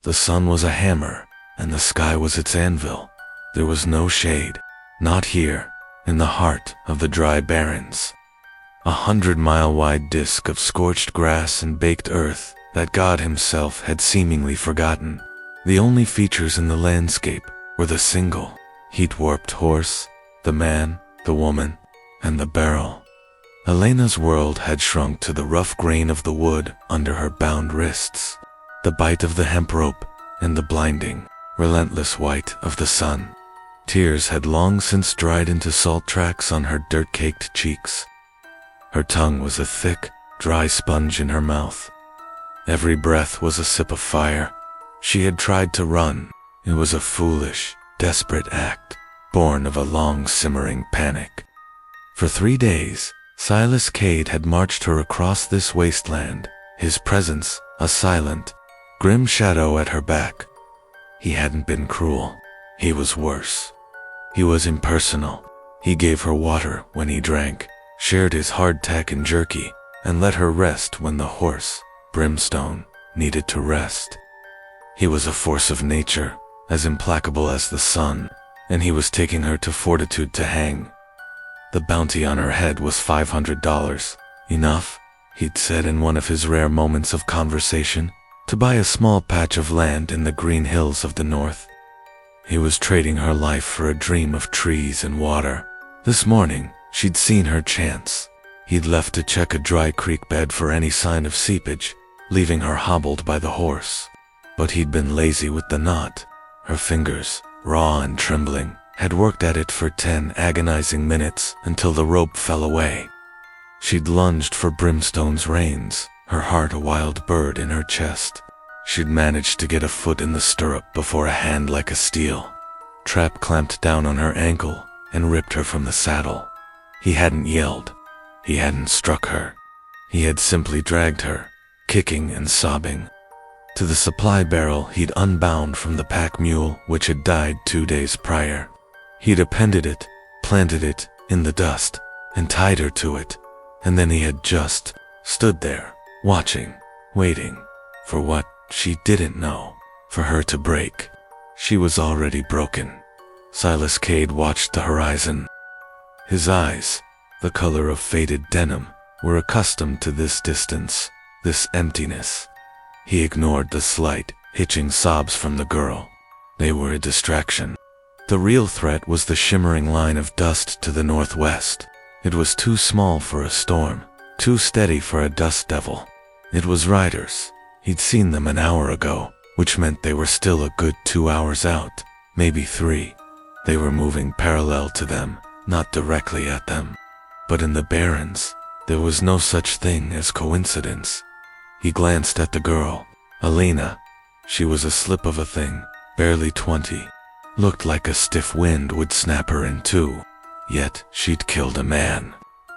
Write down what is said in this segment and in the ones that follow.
The sun was a hammer, and the sky was its anvil. There was no shade, not here, in the heart of the dry barrens. 100-mile-wide disk of scorched grass and baked earth that God himself had seemingly forgotten. The only features in the landscape were the single, heat-warped horse, the man, the woman, and the barrel. Elena's world had shrunk to the rough grain of the wood under her bound wrists, the bite of the hemp rope, and the blinding, relentless white of the sun. Tears had long since dried into salt tracks on her dirt-caked cheeks. Her tongue was a thick, dry sponge in her mouth. Every breath was a sip of fire. She had tried to run. It was a foolish, desperate act, born of a long simmering panic. For 3 days, Silas Cade had marched her across this wasteland, his presence a silent, grim shadow at her back. He hadn't been cruel. He was worse. He was impersonal. He gave her water when he drank, shared his hardtack and jerky, and let her rest when the horse, Brimstone, needed to rest. He was a force of nature, as implacable as the sun, and he was taking her to Fortitude to hang. The bounty on her head was $500. Enough, he'd said in one of his rare moments of conversation, to buy a small patch of land in the green hills of the north. He was trading her life for a dream of trees and water. This morning, she'd seen her chance. He'd left to check a dry creek bed for any sign of seepage, leaving her hobbled by the horse. But he'd been lazy with the knot. Her fingers, raw and trembling, had worked at it for 10 agonizing minutes until the rope fell away. She'd lunged for Brimstone's reins, her heart a wild bird in her chest. She'd managed to get a foot in the stirrup before a hand like a steel trap clamped down on her ankle and ripped her from the saddle. He hadn't yelled. He hadn't struck her. He had simply dragged her, kicking and sobbing, to the supply barrel he'd unbound from the pack mule which had died 2 days prior. He'd appended it, planted it in the dust, and tied her to it, and then he had just stood there, watching, waiting, for what she didn't know, for her to break. She was already broken. Silas Cade watched the horizon. His eyes, the color of faded denim, were accustomed to this distance, this emptiness. He ignored the slight, hitching sobs from the girl. They were a distraction. The real threat was the shimmering line of dust to the northwest. It was too small for a storm, too steady for a dust devil. It was riders. He'd seen them an hour ago, which meant they were still a good 2 hours out, maybe 3. They were moving parallel to them, not directly at them. But in the barrens, there was no such thing as coincidence. He glanced at the girl, Elena. She was a slip of a thing, barely 20. Looked like a stiff wind would snap her in two. Yet she'd killed a man.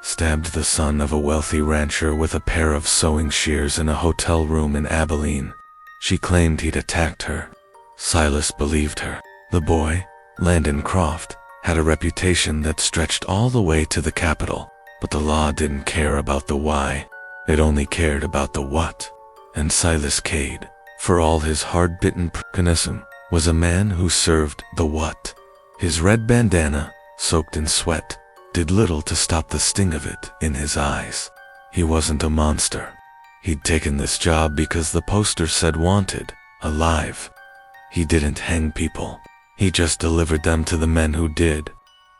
Stabbed the son of a wealthy rancher with a pair of sewing shears in a hotel room in Abilene. She claimed he'd attacked her. Silas believed her. The boy, Landon Croft, had a reputation that stretched all the way to the capital, but the law didn't care about the why. It only cared about the what. And Silas Cade, for all his hard-bitten cynicism, was a man who served the what. His red bandana, soaked in sweat, did little to stop the sting of it in his eyes. He wasn't a monster. He'd taken this job because the poster said wanted, alive. He didn't hang people. He just delivered them to the men who did.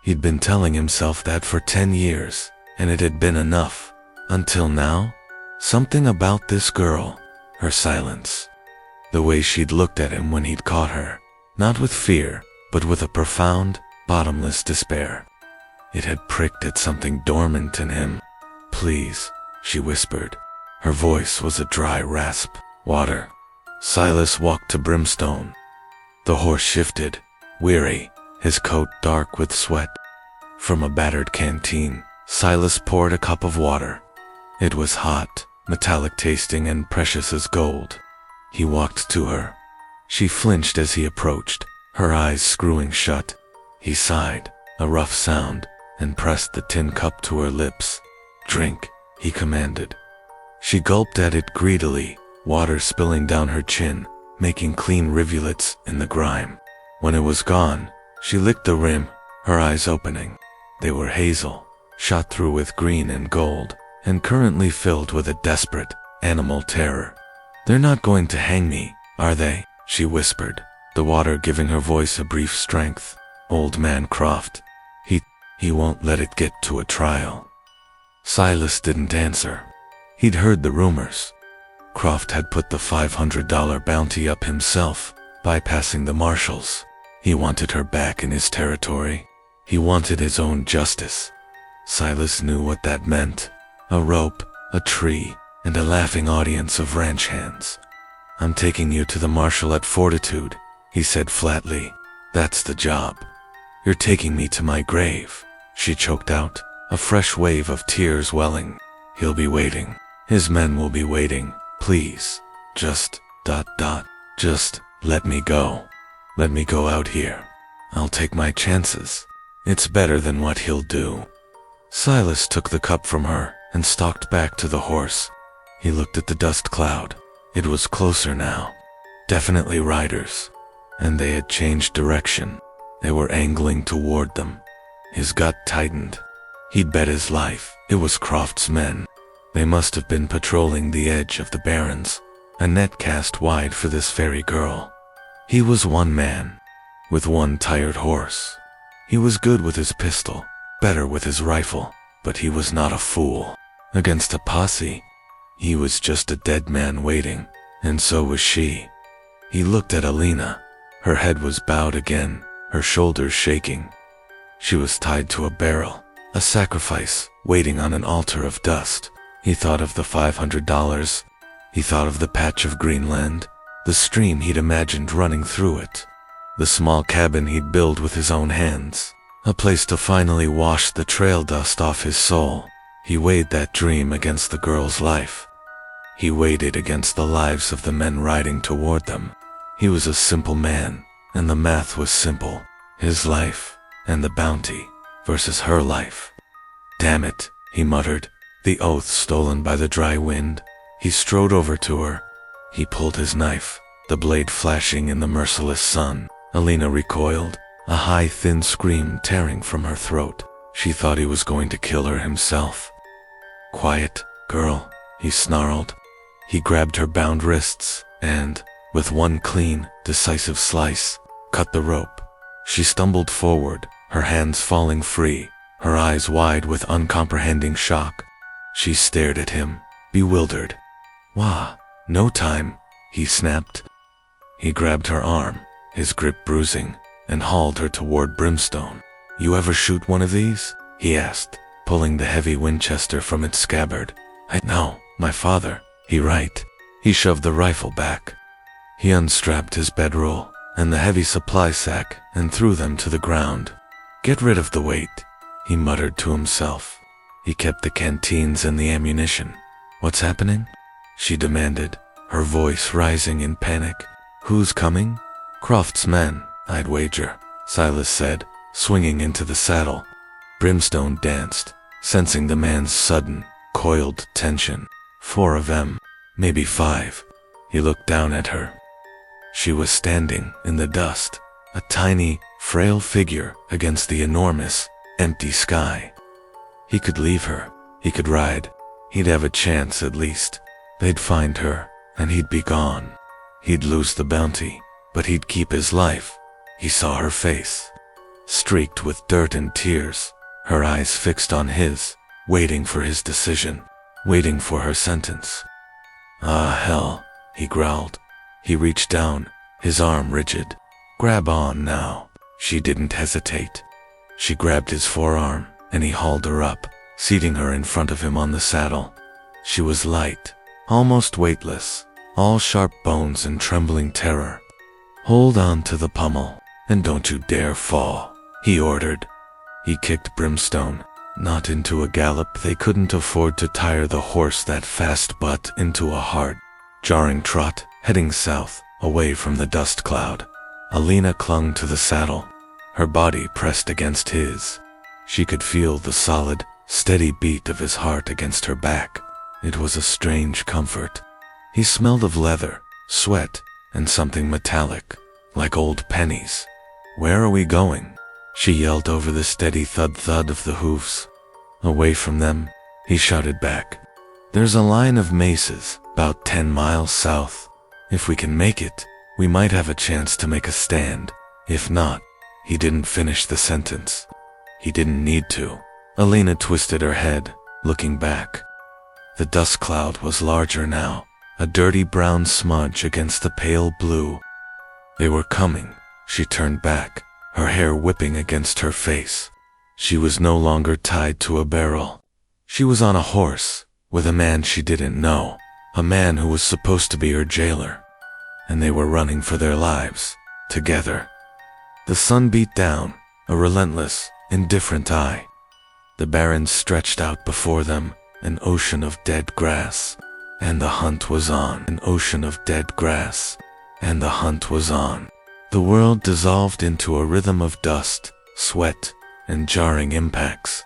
He'd been telling himself that for 10 years, and it had been enough. Until now, something about this girl, her silence, the way she'd looked at him when he'd caught her, not with fear, but with a profound, bottomless despair. It had pricked at something dormant in him. "Please," she whispered. Her voice was a dry rasp. "Water." Silas walked to Brimstone. The horse shifted, weary, his coat dark with sweat. From a battered canteen, Silas poured a cup of water. It was hot, metallic tasting and precious as gold. He walked to her. She flinched as he approached, her eyes screwing shut. He sighed, a rough sound, and pressed the tin cup to her lips. "Drink," he commanded. She gulped at it greedily, water spilling down her chin, making clean rivulets in the grime. When it was gone, she licked the rim, her eyes opening. They were hazel, shot through with green and gold, and currently filled with a desperate, animal terror. "They're not going to hang me, are they?" she whispered, the water giving her voice a brief strength. "Old man Croft. He won't let it get to a trial." Silas didn't answer. He'd heard the rumors. Croft had put the $500 bounty up himself, bypassing the marshals. He wanted her back in his territory. He wanted his own justice. Silas knew what that meant. A rope, a tree, and a laughing audience of ranch hands. "I'm taking you to the marshal at Fortitude," he said flatly. "That's the job." "You're taking me to my grave," she choked out, a fresh wave of tears welling. "He'll be waiting. His men will be waiting. Please, just, just let me go. Let me go out here. I'll take my chances. It's better than what he'll do." Silas took the cup from her and stalked back to the horse. He looked at the dust cloud. It was closer now. Definitely riders. And they had changed direction. They were angling toward them. His gut tightened. He'd bet his life it was Croft's men. They must have been patrolling the edge of the barrens, a net cast wide for this very girl. He was one man, with one tired horse. He was good with his pistol, better with his rifle, but he was not a fool. Against a posse, he was just a dead man waiting, and so was she. He looked at Alina. Her head was bowed again, her shoulders shaking. She was tied to a barrel, a sacrifice waiting on an altar of dust. He thought of the $500. He thought of the patch of green land, the stream he'd imagined running through it, the small cabin he'd built with his own hands, a place to finally wash the trail dust off his soul. He weighed that dream against the girl's life. He weighed it against the lives of the men riding toward them. He was a simple man, and the math was simple. His life, and the bounty, versus her life. "Damn it," he muttered, the oath stolen by the dry wind. He strode over to her. He pulled his knife, the blade flashing in the merciless sun. Alina recoiled, a high, thin scream tearing from her throat. She thought he was going to kill her himself. "Quiet, girl," he snarled. He grabbed her bound wrists and, with one clean, decisive slice, cut the rope. She stumbled forward, her hands falling free, her eyes wide with uncomprehending shock. She stared at him, bewildered. "Wah, no time," he snapped. He grabbed her arm, his grip bruising, and hauled her toward Brimstone. "You ever shoot one of these?" he asked, pulling the heavy Winchester from its scabbard. "No, my father." He shoved the rifle back. He unstrapped his bedroll and the heavy supply sack and threw them to the ground. "Get rid of the weight," he muttered to himself. He kept the canteens and the ammunition. "What's happening?" she demanded, her voice rising in panic. "Who's coming?" "Croft's men, I'd wager," Silas said, swinging into the saddle. Brimstone danced, sensing the man's sudden, coiled tension. 4 of them, maybe 5. He looked down at her. She was standing in the dust, a tiny, frail figure against the enormous, empty sky. He could leave her. He could ride. He'd have a chance at least. They'd find her, and he'd be gone. He'd lose the bounty, but he'd keep his life. He saw her face, streaked with dirt and tears, her eyes fixed on his, waiting for his decision, waiting for her sentence. "Ah, hell," he growled. He reached down, his arm rigid. "Grab on now." She didn't hesitate. She grabbed his forearm, and he hauled her up, seating her in front of him on the saddle. She was light, almost weightless, all sharp bones and trembling terror. "Hold on to the pommel, and don't you dare fall," he ordered. He kicked Brimstone, not into a gallop. They couldn't afford to tire the horse that fast, but into a hard, jarring trot, heading south, away from the dust cloud. Alina clung to the saddle, her body pressed against his. She could feel the solid, steady beat of his heart against her back. It was a strange comfort. He smelled of leather, sweat, and something metallic, like old pennies. "Where are we going?" she yelled over the steady thud-thud of the hoofs. "Away from them," he shouted back. "There's a line of mesas, about 10 miles south. If we can make it, we might have a chance to make a stand. If not," he didn't finish the sentence. He didn't need to. Elena twisted her head, looking back. The dust cloud was larger now, a dirty brown smudge against the pale blue. They were coming. She turned back, her hair whipping against her face. She was no longer tied to a barrel. She was on a horse, with a man she didn't know, a man who was supposed to be her jailer. And they were running for their lives, together. The sun beat down, a relentless, indifferent eye. The barrens stretched out before them, an ocean of dead grass. And the hunt was on. An ocean of dead grass. And the hunt was on. The world dissolved into a rhythm of dust, sweat, and jarring impacts.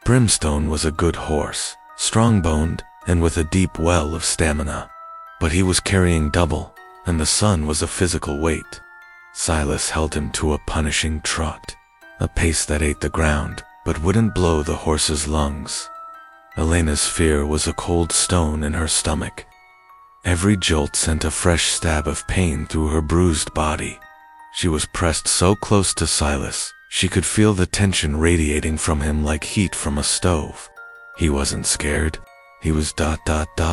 Brimstone was a good horse, strong-boned, and with a deep well of stamina. But he was carrying double, and the sun was a physical weight. Silas held him to a punishing trot, a pace that ate the ground, but wouldn't blow the horse's lungs. Elena's fear was a cold stone in her stomach. Every jolt sent a fresh stab of pain through her bruised body. She was pressed so close to Silas, she could feel the tension radiating from him like heat from a stove. He wasn't scared. He was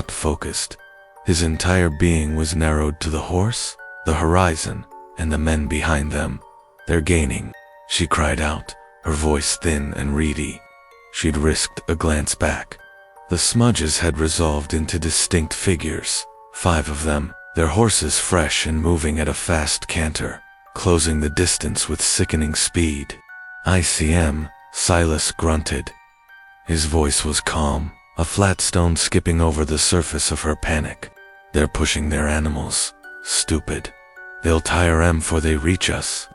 focused. His entire being was narrowed to the horse, the horizon, and the men behind them. "They're gaining," she cried out, her voice thin and reedy. She'd risked a glance back. The smudges had resolved into distinct figures, 5 of them, their horses fresh and moving at a fast canter, closing the distance with sickening speed. "ICM," Silas grunted. His voice was calm, a flat stone skipping over the surface of her panic. "They're pushing their animals. Stupid. They'll tire 'em before they reach us."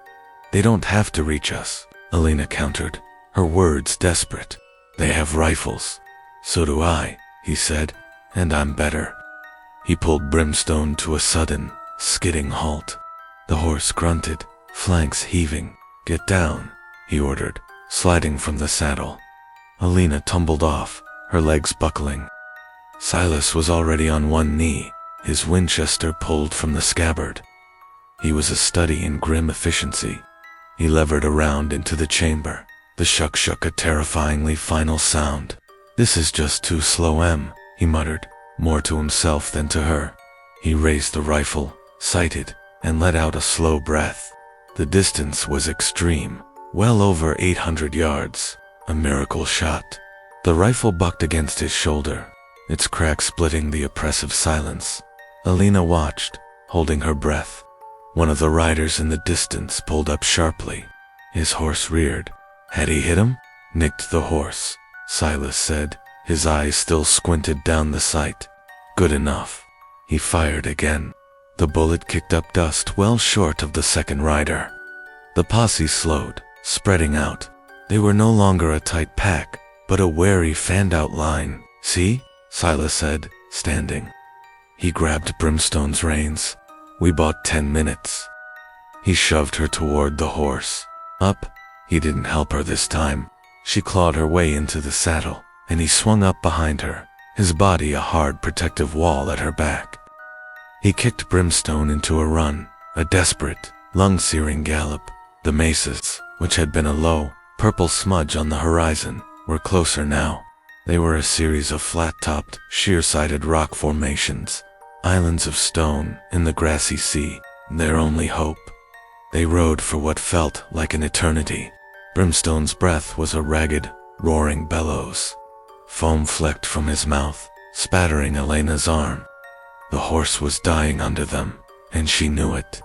"They don't have to reach us," Elena countered, her words desperate. "They have rifles." "So do I," he said, "and I'm better." He pulled Brimstone to a sudden, skidding halt. The horse grunted, flanks heaving. "Get down," he ordered, sliding from the saddle. Elena tumbled off, her legs buckling. Silas was already on one knee, his Winchester pulled from the scabbard. He was a study in grim efficiency. He levered around into the chamber. The shuck shook a terrifyingly final sound. "This is just too slow, he muttered, more to himself than to her. He raised the rifle, sighted, and let out a slow breath. The distance was extreme, well over 800 yards, a miracle shot. The rifle bucked against his shoulder, its crack splitting the oppressive silence. Elena watched, holding her breath. One of the riders in the distance pulled up sharply. His horse reared. "Had he hit him?" "Nicked the horse," Silas said, his eyes still squinted down the sight. "Good enough." He fired again. The bullet kicked up dust well short of the second rider. The posse slowed, spreading out. They were no longer a tight pack, but a wary fanned-out line. "See?" Silas said, standing. He grabbed Brimstone's reins. "We bought 10 minutes." He shoved her toward the horse. Up. He didn't help her this time. She clawed her way into the saddle, and he swung up behind her, his body a hard protective wall at her back. He kicked Brimstone into a run, a desperate, lung-searing gallop. The mesas, which had been a low, purple smudge on the horizon, were closer now. They were a series of flat-topped, sheer-sided rock formations, islands of stone in the grassy sea, their only hope. They rode for what felt like an eternity. Brimstone's breath was a ragged, roaring bellows. Foam flecked from his mouth, spattering Elena's arm. The horse was dying under them, and she knew it.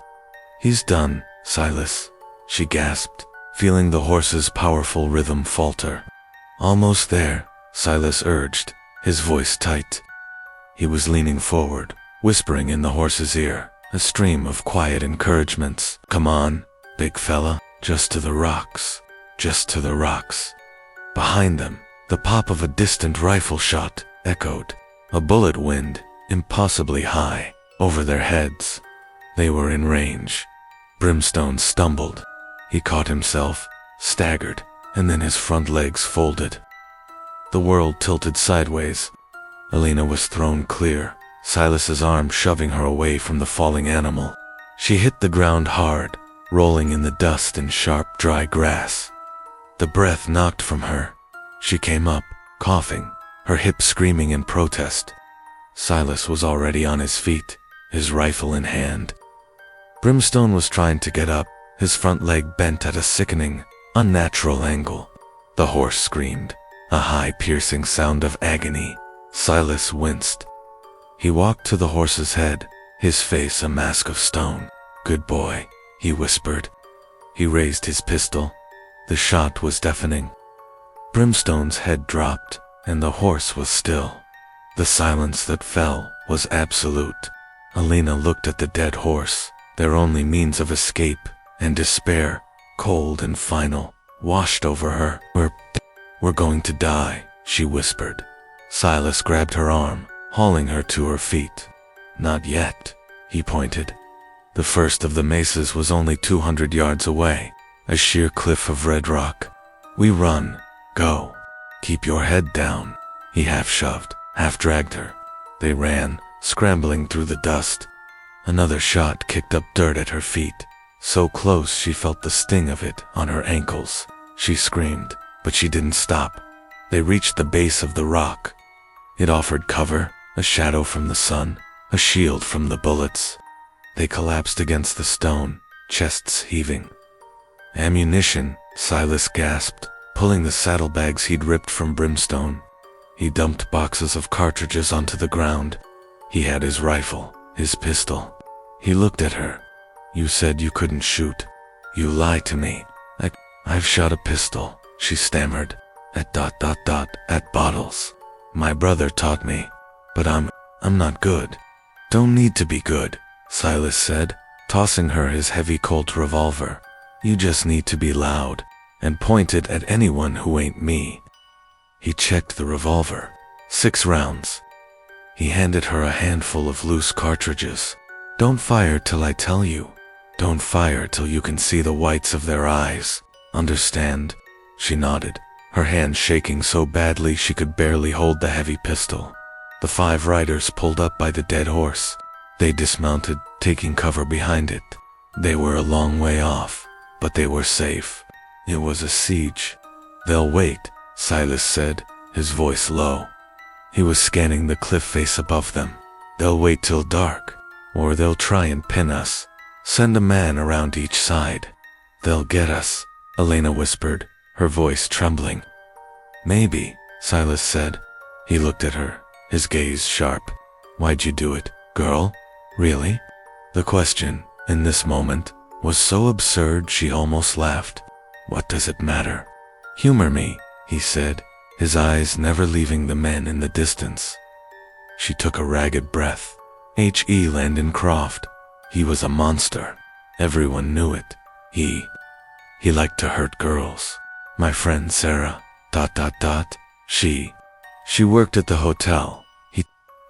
"He's done, Silas," she gasped, feeling the horse's powerful rhythm falter. "Almost there," Silas urged, his voice tight. He was leaning forward, whispering in the horse's ear, a stream of quiet encouragements. "Come on, big fella, just to the rocks, just to the rocks." Behind them, the pop of a distant rifle shot echoed, a bullet wind, impossibly high, over their heads. They were in range. Brimstone stumbled. He caught himself, staggered, and then his front legs folded. The world tilted sideways. Alina was thrown clear, Silas's arm shoving her away from the falling animal. She hit the ground hard, rolling in the dust and sharp, dry grass. The breath knocked from her. She came up, coughing, her hips screaming in protest. Silas was already on his feet, his rifle in hand. Brimstone was trying to get up, his front leg bent at a sickening, unnatural angle. The horse screamed, a high, piercing sound of agony. Silas winced. He walked to the horse's head, his face a mask of stone. "Good boy," he whispered. He raised his pistol. The shot was deafening. Brimstone's head dropped, and the horse was still. The silence that fell was absolute. Alina looked at the dead horse, their only means of escape, and despair, cold and final, washed over her. We're going to die," she whispered. Silas grabbed her arm, hauling her to her feet. "Not yet," he pointed. The first of the mesas was only 200 yards away, a sheer cliff of red rock. "We run. Go. Keep your head down." He half shoved, half dragged her. They ran, scrambling through the dust. Another shot kicked up dirt at her feet, so close she felt the sting of it on her ankles. She screamed, but she didn't stop. They reached the base of the rock. It offered cover, a shadow from the sun, a shield from the bullets. They collapsed against the stone, chests heaving. "Ammunition," Silas gasped, pulling the saddlebags he'd ripped from Brimstone. He dumped boxes of cartridges onto the ground. He had his rifle, his pistol. He looked at her. "You said you couldn't shoot. You lied to me." I've shot a pistol," she stammered. At ... at bottles. "My brother taught me. But I'm not good." "Don't need to be good," Silas said, tossing her his heavy Colt revolver. "You just need to be loud, and point it at anyone who ain't me." He checked the revolver. 6 rounds. He handed her a handful of loose cartridges. "Don't fire till I tell you. Don't fire till you can see the whites of their eyes. Understand?" She nodded, her hand shaking so badly she could barely hold the heavy pistol. The 5 riders pulled up by the dead horse. They dismounted, taking cover behind it. They were a long way off, but they were safe. It was a siege. "They'll wait," Silas said, his voice low. He was scanning the cliff face above them. "They'll wait till dark, or they'll try and pin us. Send a man around each side. They'll get us," Alina whispered, her voice trembling. "Maybe," Silas said. He looked at her, his gaze sharp. "Why'd you do it, girl? Really?" The question, in this moment, was so absurd she almost laughed. "What does it matter?" "Humor me," he said, his eyes never leaving the men in the distance. She took a ragged breath. H.E. Landon Croft. He was a monster. Everyone knew it. He liked to hurt girls. My friend Sarah, ... She worked at the hotel.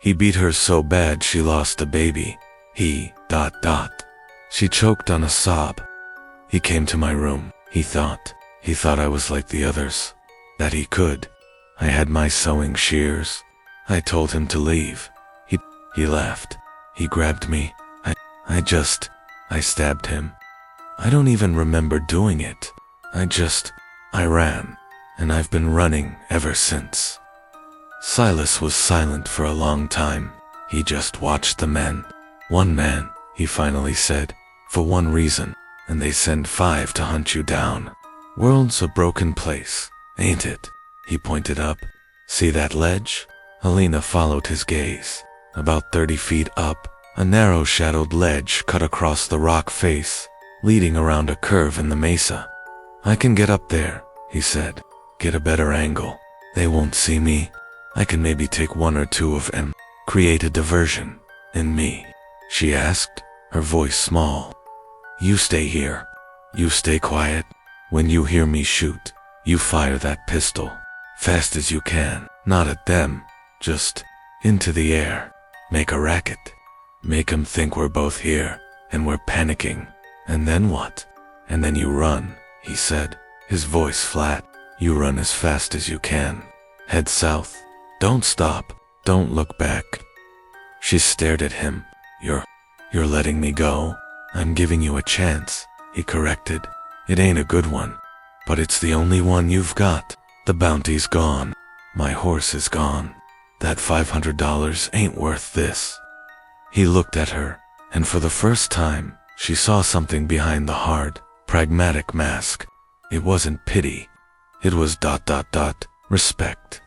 He beat her so bad she lost a baby. She choked on a sob. He came to my room. He thought I was like the others. That he could. I had my sewing shears. I told him to leave. He laughed. He grabbed me. I stabbed him. I don't even remember doing it. I ran, and I've been running ever since." Silas was silent for a long time. He just watched the men. "One man," he finally said, "for one reason, and they send 5 to hunt you down. World's a broken place, ain't it?" He pointed up. "See that ledge?" Alina followed his gaze. About 30 feet up, a narrow shadowed ledge cut across the rock face, leading around a curve in the mesa. "I can get up there," he said. "Get a better angle. They won't see me. I can maybe take 1 or 2 of them. Create a diversion. In me." She asked, her voice small. "You stay here. You stay quiet. When you hear me shoot, you fire that pistol. Fast as you can. Not at them. Just into the air. Make a racket. Make 'em think we're both here. and we're panicking. And then what? And then you run, he said, his voice flat. You run as fast as you can. Head south. Don't stop. Don't look back. She stared at him. You're letting me go? I'm giving you a chance, he corrected. It ain't a good one, but it's the only one you've got. The bounty's gone. My horse is gone. That $500 ain't worth this. He looked at her, and for the first time, she saw something behind the hard, pragmatic mask. It wasn't pity. It was ... respect.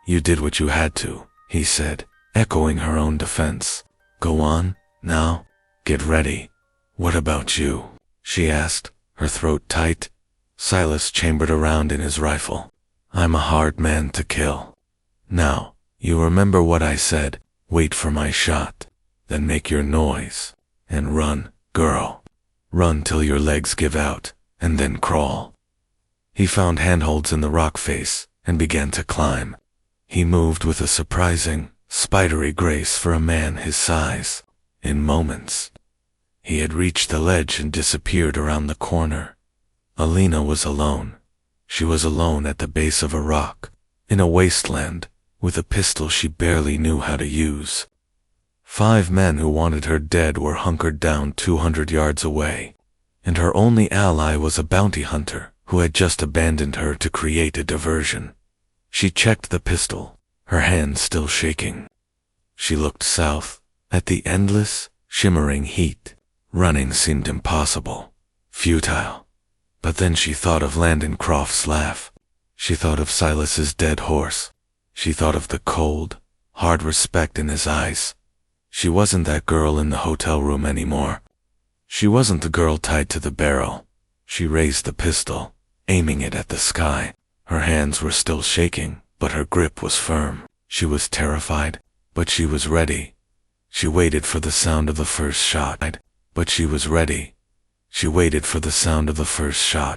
You did what you had to, he said, echoing her own defense. Go on, now. Get ready. What about you? She asked, her throat tight. Silas chambered around in his rifle. I'm a hard man to kill. Now, you remember what I said. Wait for my shot. Then make your noise. And run, girl. Run till your legs give out, and then crawl. He found handholds in the rock face and began to climb. He moved with a surprising, spidery grace for a man his size. In moments, he had reached the ledge and disappeared around the corner. Alina was alone. She was alone at the base of a rock, in a wasteland, with a pistol she barely knew how to use. 5 men who wanted her dead were hunkered down 200 yards away, and her only ally was a bounty hunter who had just abandoned her to create a diversion. She checked the pistol, her hands still shaking. She looked south, at the endless, shimmering heat. Running seemed impossible, futile. But then she thought of Landon Croft's laugh. She thought of Silas's dead horse. She thought of the cold, hard respect in his eyes. She wasn't that girl in the hotel room anymore. She wasn't the girl tied to the barrel. She raised the pistol, aiming it at the sky. Her hands were still shaking, but her grip was firm. She was terrified, but she was ready. She waited for the sound of the first shot, but she was ready. She waited for the sound of the first shot,